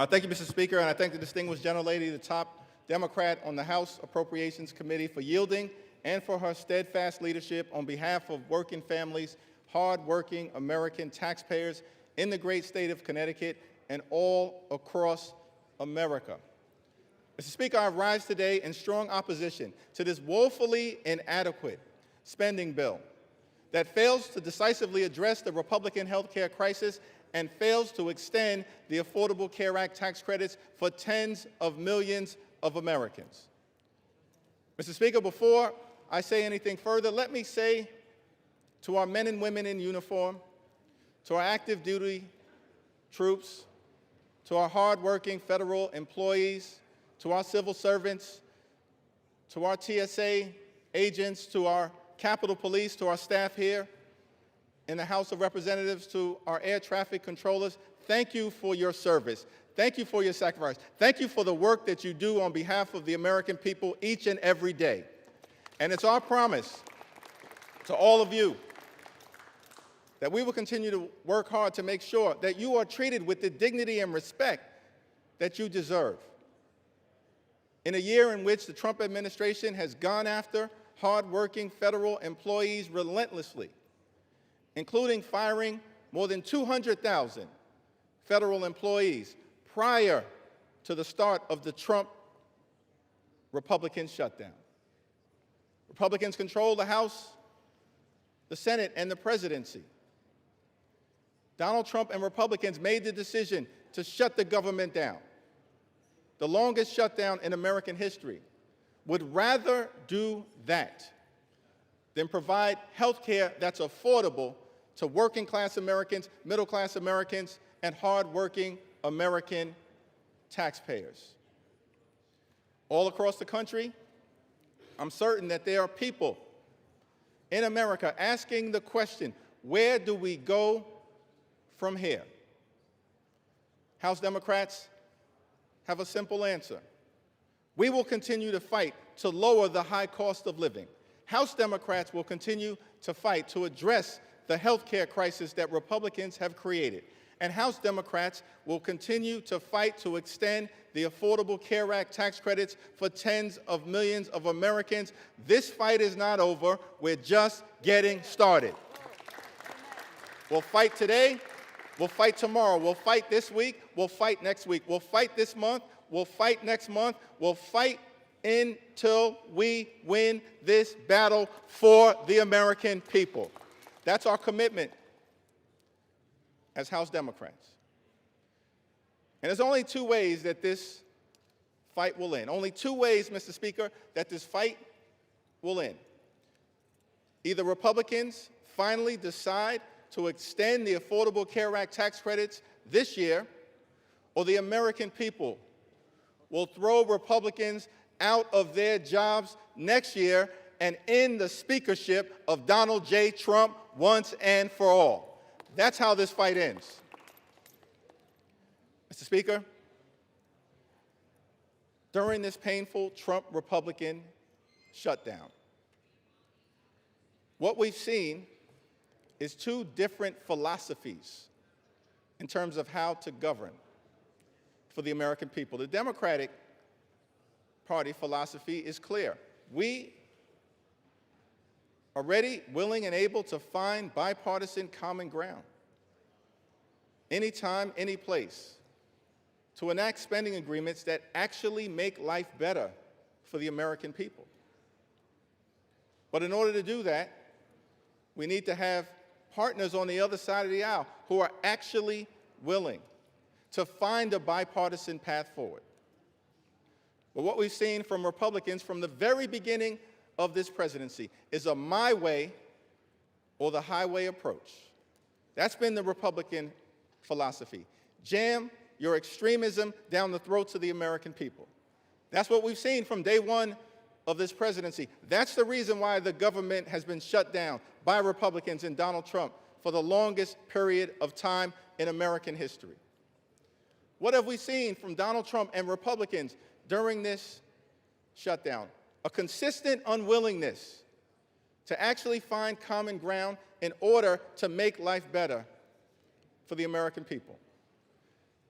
Thank you, Mr. Speaker, and I thank the distinguished gentlelady, the top Democrat on the House Appropriations Committee, for yielding and for her steadfast leadership on behalf of working families, hard-working American taxpayers in the great state of Connecticut and all across America. Mr. Speaker, I rise today in strong opposition to this woefully inadequate spending bill that fails to decisively address the Republican health care crisis and fails to extend the Affordable Care Act tax credits for tens of millions of Americans. Mr. Speaker, before I say anything further, let me say to our men and women in uniform, to our active duty troops, to our hardworking federal employees, to our civil servants, to our TSA agents, to our Capitol Police, to our staff here in the House of Representatives, to our air traffic controllers, thank you for your service. Thank you for your sacrifice. Thank you for the work that you do on behalf of the American people each and every day. And it's our promise to all of you that we will continue to work hard to make sure that you are treated with the dignity and respect that you deserve. In a year in which the Trump administration has gone after hardworking federal employees relentlessly, including firing more than 200,000 federal employees prior to the start of the Trump Republican shutdown. Republicans control the House, the Senate, and the presidency. Donald Trump and Republicans made the decision to shut the government down, the longest shutdown in American history. Would rather do that than provide health care that's affordable to working class Americans, middle class Americans, and hardworking American taxpayers. All across the country, I'm certain that there are people in America asking the question, where do we go from here? House Democrats have a simple answer. We will continue to fight to lower the high cost of living. House Democrats will continue to fight to address the health care crisis that Republicans have created. And House Democrats will continue to fight to extend the Affordable Care Act tax credits for tens of millions of Americans. This fight is not over. We're just getting started. We'll fight today. We'll fight tomorrow. We'll fight this week. We'll fight next week. We'll fight this month. We'll fight next month. We'll fight until we win this battle for the American people. That's our commitment as House Democrats. And there's only two ways that this fight will end. Only two ways, Mr. Speaker, that this fight will end. Either Republicans finally decide to extend the Affordable Care Act tax credits this year, or the American people will throw Republicans out of their jobs next year and end the speakership of Donald J. Trump once and for all. That's how this fight ends. Mr. Speaker, during this painful Trump Republican shutdown, what we've seen is two different philosophies in terms of how to govern for the American people. The Democratic Party philosophy is clear. We are ready, willing, and able to find bipartisan common ground anytime, any place, to enact spending agreements that actually make life better for the American people. But in order to do that, we need to have partners on the other side of the aisle who are actually willing to find a bipartisan path forward. But what we've seen from Republicans from the very beginning of this presidency is a my way or the highway approach. That's been the Republican philosophy. Jam your extremism down the throats of the American people. That's what we've seen from day one of this presidency. That's the reason why the government has been shut down by Republicans and Donald Trump for the longest period of time in American history. What have we seen from Donald Trump and Republicans during this shutdown? A consistent unwillingness to actually find common ground in order to make life better for the American people.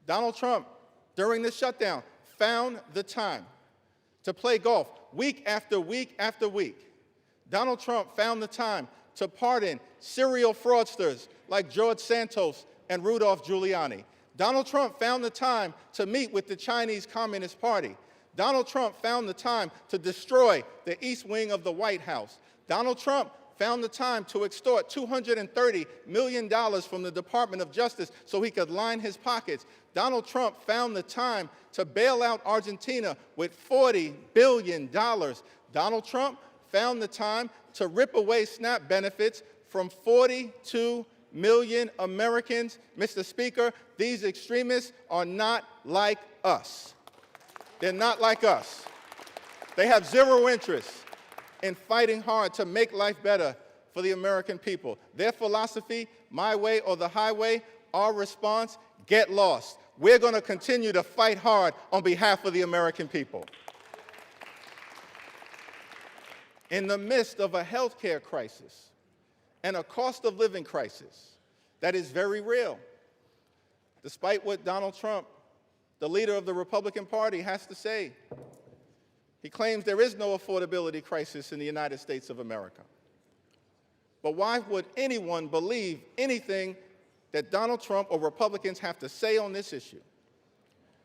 Donald Trump during the shutdown, found the time to play golf week after week after week. Donald Trump found the time to pardon serial fraudsters like George Santos and Rudolph Giuliani. Donald Trump found the time to meet with the Chinese Communist Party. Donald Trump found the time to destroy the East Wing of the White House. Donald Trump found the time to extort $230 million from the Department of Justice so he could line his pockets. Donald Trump found the time to bail out Argentina with $40 billion. Donald Trump found the time to rip away SNAP benefits from 42 million Americans. Mr. Speaker, these extremists are not like us. They're not like us. They have zero interest in fighting hard to make life better for the American people. Their philosophy, my way or the highway, our response, get lost. We're going to continue to fight hard on behalf of the American people. In the midst of a health care crisis and a cost of living crisis that is very real, despite what Donald Trump, the leader of the Republican Party, has to say. He claims there is no affordability crisis in the United States of America. But why would anyone believe anything that Donald Trump or Republicans have to say on this issue?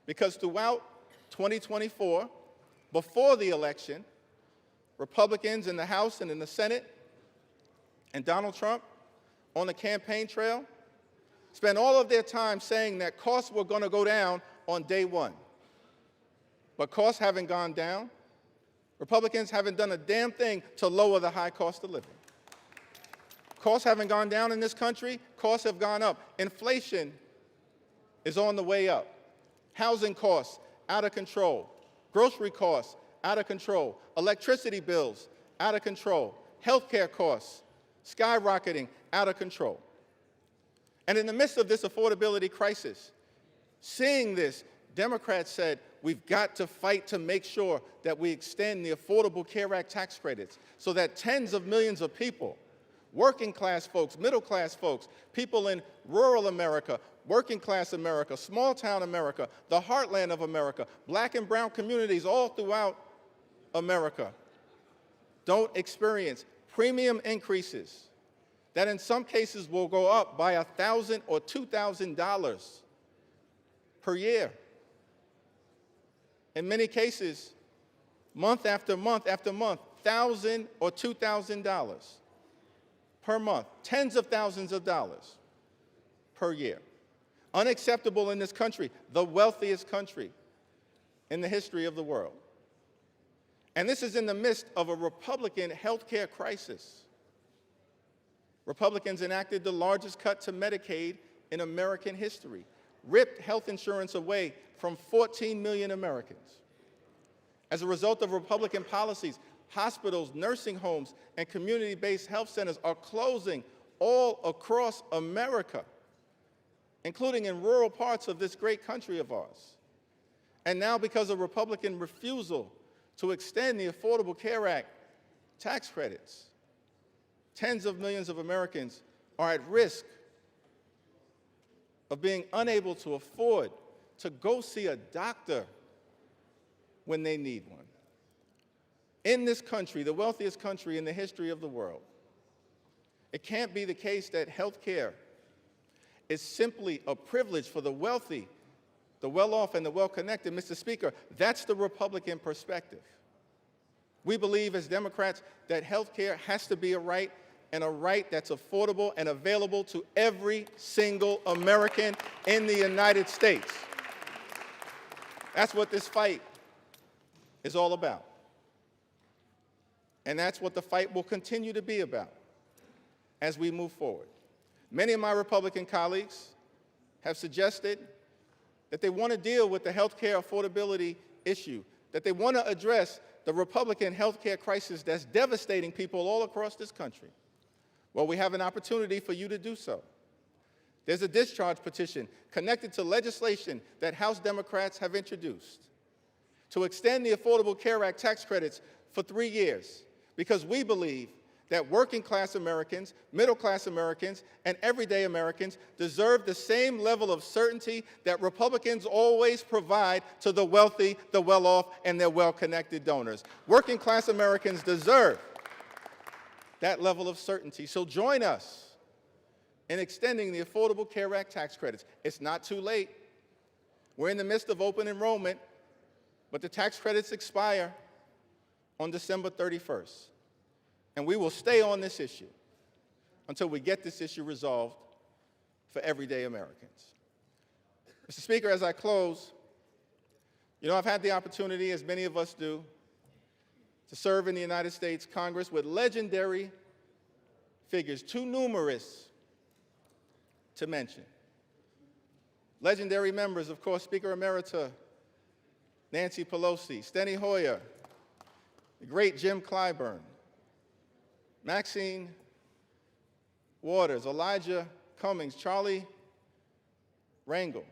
Because throughout 2024, before the election, Republicans in the House and in the Senate and Donald Trump on the campaign trail spent all of their time saying that costs were going to go down on day one. But costs haven't gone down. Republicans haven't done a damn thing to lower the high cost of living. Costs haven't gone down in this country. Costs have gone up. Inflation is on the way up. Housing costs out of control. Grocery costs out of control. Electricity bills out of control. Healthcare costs skyrocketing out of control. And in the midst of this affordability crisis, seeing this, Democrats said, we've got to fight to make sure that we extend the Affordable Care Act tax credits so that tens of millions of people, working class folks, middle class folks, people in rural America, working class America, small town America, the heartland of America, black and brown communities all throughout America, don't experience premium increases that in some cases will go up by $1,000 or $2,000 per year. In many cases, month after month after month, $1,000 or $2,000 per month, tens of thousands of dollars per year. Unacceptable in this country, the wealthiest country in the history of the world. And this is in the midst of a Republican health care crisis. Republicans enacted the largest cut to Medicaid in American history, ripped health insurance away from 14 million Americans. As a result of Republican policies, hospitals, nursing homes, and community-based health centers are closing all across America, including in rural parts of this great country of ours. And now, because of Republican refusal to extend the Affordable Care Act tax credits, tens of millions of Americans are at risk of being unable to afford to go see a doctor when they need one. In this country, the wealthiest country in the history of the world, it can't be the case that health care is simply a privilege for the wealthy, the well-off, and the well-connected. Mr. Speaker, that's the Republican perspective. We believe as Democrats that health care has to be a right, and a right that's affordable and available to every single American in the United States. That's what this fight is all about. And that's what the fight will continue to be about as we move forward. Many of my Republican colleagues have suggested that they want to deal with the health care affordability issue, that they want to address the Republican health care crisis that's devastating people all across this country. Well, we have an opportunity for you to do so. There's a discharge petition connected to legislation that House Democrats have introduced to extend the Affordable Care Act tax credits for 3 years, because we believe that working-class Americans, middle-class Americans, and everyday Americans deserve the same level of certainty that Republicans always provide to the wealthy, the well-off, and their well-connected donors. Working-class Americans deserve that level of certainty. So join us in extending the Affordable Care Act tax credits. It's not too late. We're in the midst of open enrollment, but the tax credits expire on December 31st. And we will stay on this issue until we get this issue resolved for everyday Americans. Mr. Speaker, as I close, I've had the opportunity, as many of us do, to serve in the United States Congress with legendary figures, too numerous to mention. Legendary members, of course, Speaker Emerita Nancy Pelosi, Steny Hoyer, the great Jim Clyburn, Maxine Waters, Elijah Cummings, Charlie Rangel,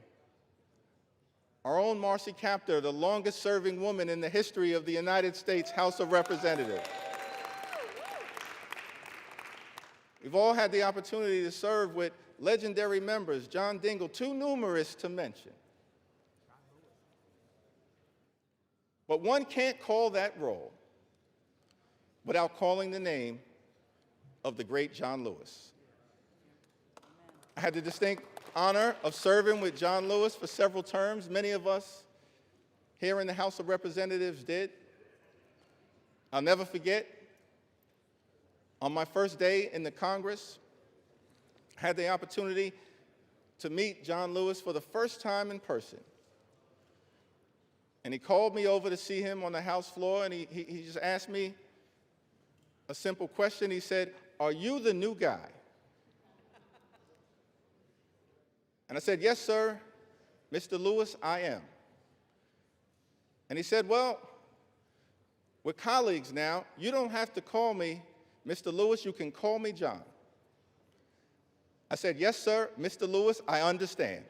our own Marcy Kaptur, the longest-serving woman in the history of the United States House of Representatives. We've all had the opportunity to serve with legendary members, John Dingell, too numerous to mention. But one can't call that roll without calling the name of the great John Lewis. I had the distinct honor of serving with John Lewis for several terms. Many of us here in the House of Representatives did. I'll never forget, on my first day in the Congress, I had the opportunity to meet John Lewis for the first time in person. And he called me over to see him on the House floor, and he just asked me a simple question. He said, "Are you the new guy?" And I said, "Yes, sir, Mr. Lewis, I am." And he said, "Well, we're colleagues now. You don't have to call me Mr. Lewis. You can call me John." I said, "Yes, sir, Mr. Lewis, I understand."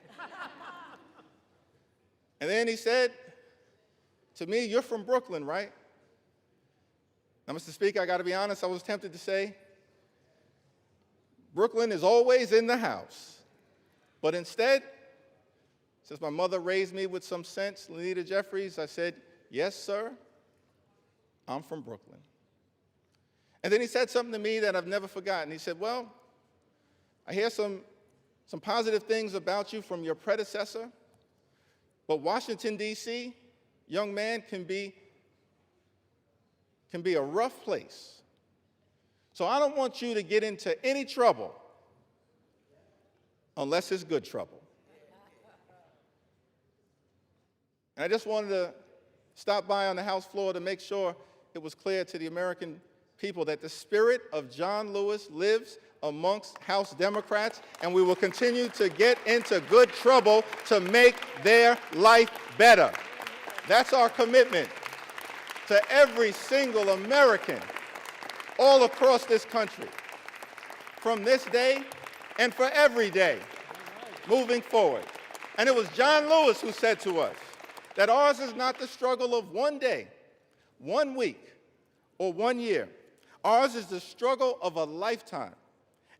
And then he said to me, "You're from Brooklyn, right?" Now, Mr. Speaker, I got to be honest, I was tempted to say, Brooklyn is always in the house. But instead, since my mother raised me with some sense, Lenita Jeffries, I said, "Yes, sir, I'm from Brooklyn." And then he said something to me that I've never forgotten. He said, "Well, I hear some positive things about you from your predecessor, but Washington, D.C., young man, can be a rough place. So I don't want you to get into any trouble unless it's good trouble." And I just wanted to stop by on the House floor to make sure it was clear to the American people that the spirit of John Lewis lives amongst House Democrats, and we will continue to get into good trouble to make their life better. That's our commitment to every single American all across this country, from this day and for every day moving forward. And it was John Lewis who said to us that ours is not the struggle of one day, 1 week, or 1 year. Ours is the struggle of a lifetime,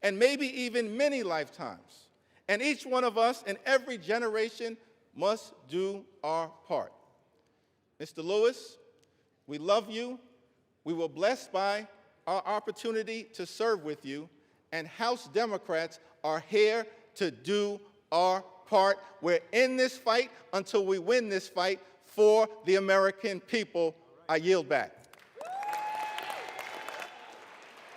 and maybe even many lifetimes. And each one of us in every generation must do our part. Mr. Lewis, we love you. We were blessed by our opportunity to serve with you, and House Democrats are here to do our part. We're in this fight until we win this fight for the American people. I yield back.